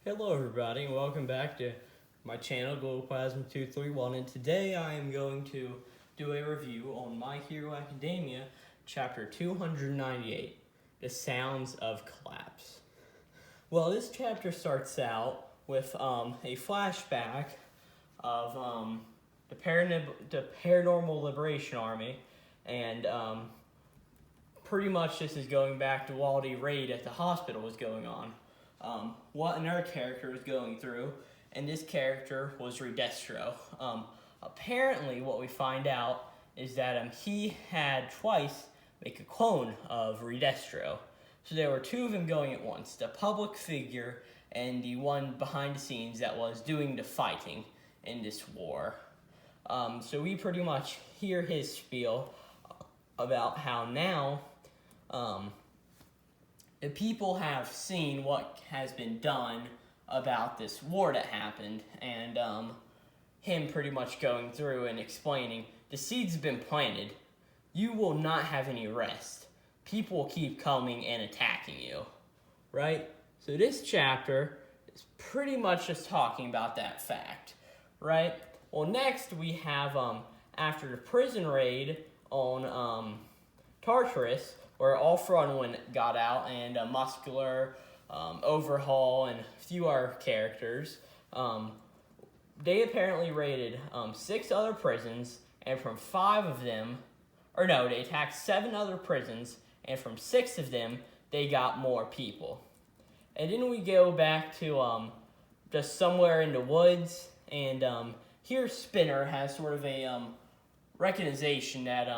Hello everybody and welcome back to my channel Glowplasma231, and today I am going to do a review on My Hero Academia chapter 298, The Sounds of Collapse. Well, this chapter starts out with a flashback of the Paranormal Liberation Army, and pretty much this is going back to while the raid at the hospital was going on. What another character was going through, and this character was Redestro. Apparently, what we find out is that he had twice make a clone of Redestro. So there were two of them going at once, the public figure and the one behind the scenes that was doing the fighting in this war. So we pretty much hear his spiel about how now the people have seen what has been done about this war that happened, and him pretty much going through and explaining, the seeds have been planted. You will not have any rest. People will keep coming and attacking you, right? So this chapter is pretty much just talking about that fact, right? Well, next we have, after the prison raid on Tartarus, where all Fronwin got out, and Muscular, Overhaul, and a few other characters. They apparently raided 6 other prisons, and from 5 of them, they attacked 7 other prisons, and from 6 of them, they got more people. And then we go back to just somewhere in the woods, and here Spinner has sort of a recognition that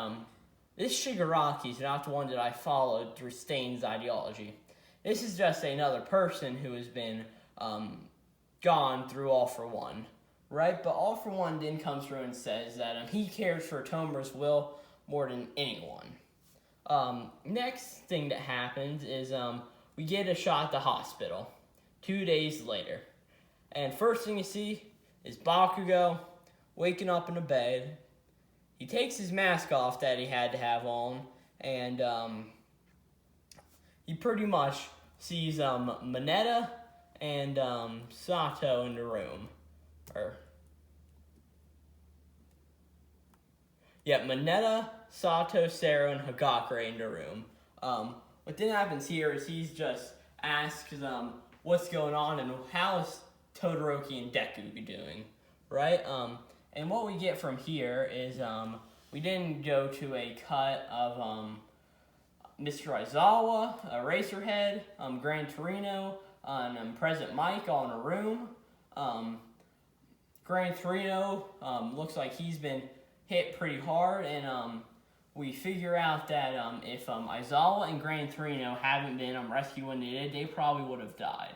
this Shigaraki is not the one that I followed through Stain's ideology. This is just another person who has been gone through All for One, right? But All for One then comes through and says that he cares for Tomer's will more than anyone. Next thing that happens is we get a shot at the hospital 2 days later. And first thing you see is Bakugo waking up in a bed. He takes his mask off that he had to have on, and he pretty much sees Mineta and Sato in the room. Mineta, Sato, Sarah, and Hagakure in the room. What then happens here is he's just asks what's going on and how is Todoroki and Deku doing, right? And what we get from here is we then go to a cut of Mr. Aizawa, Eraserhead, Gran Torino, and President Mike all in a room. Gran Torino looks like he's been hit pretty hard, and we figure out that if Aizawa and Gran Torino haven't been rescued when they did, they probably would have died.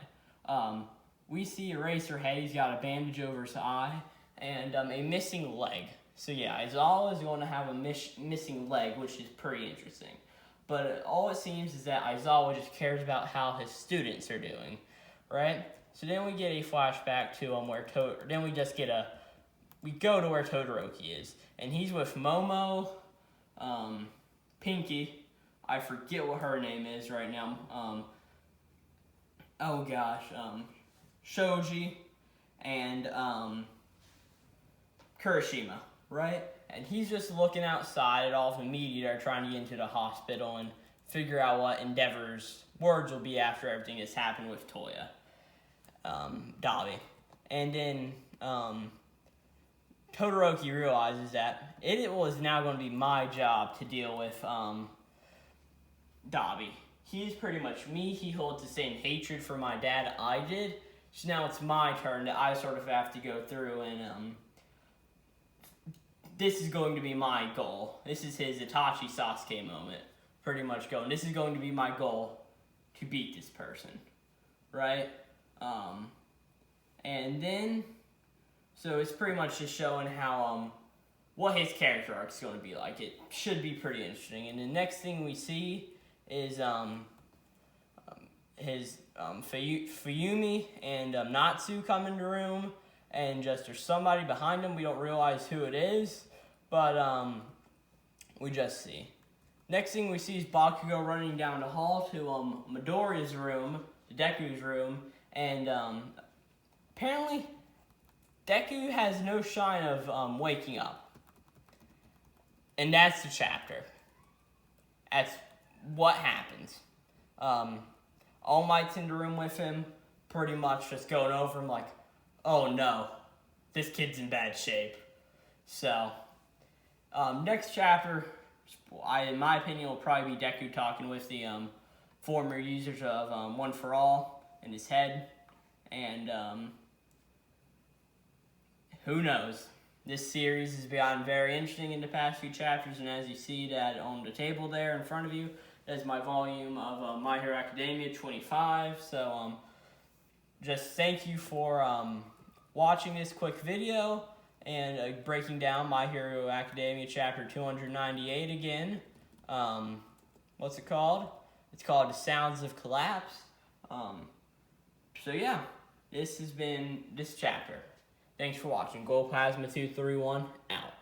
We see Eraserhead, he's got a bandage over his eye, and a missing leg. So yeah, Aizawa is going to have a missing leg, which is pretty interesting. But all it seems is that Aizawa just cares about how his students are doing, right? So then we get a flashback to we go to where Todoroki is, and he's with Momo, Pinky, I forget what her name is right now, Shoji, and Kurashima, right? And he's just looking outside at all of the media that are trying to get into the hospital and figure out what Endeavor's words will be after everything that's happened with Toya, Dabi. And then Todoroki realizes that it was now going to be my job to deal with Dabi. He's pretty much me. He holds the same hatred for my dad I did. So now it's my turn that I sort of have to go through, and this is going to be my goal. This is his Itachi Sasuke moment. Pretty much going, this is going to be my goal to beat this person, right? And then, so it's pretty much just showing how, what his character arc is going to be like. It should be pretty interesting. And the next thing we see is his Fuyumi and Natsu come in the room, and just there's somebody behind him. We don't realize who it is, but we just see. Next thing we see is Bakugo running down the hall to Midoriya's room, to Deku's room, and apparently Deku has no sign of waking up. And that's the chapter. That's what happens. All Might's in the room with him, pretty much just going over him like, oh no, this kid's in bad shape. So, next chapter, in my opinion, will probably be Deku talking with the former users of One for All in his head. And who knows? This series has gotten very interesting in the past few chapters, and as you see that on the table there in front of you, that's my volume of My Hero Academia 25. So, just thank you for watching this quick video and breaking down My Hero Academia chapter 298 again. What's it called? It's called The Sounds of Collapse. So yeah, this has been this chapter. Thanks for watching. Glowplasma231 out.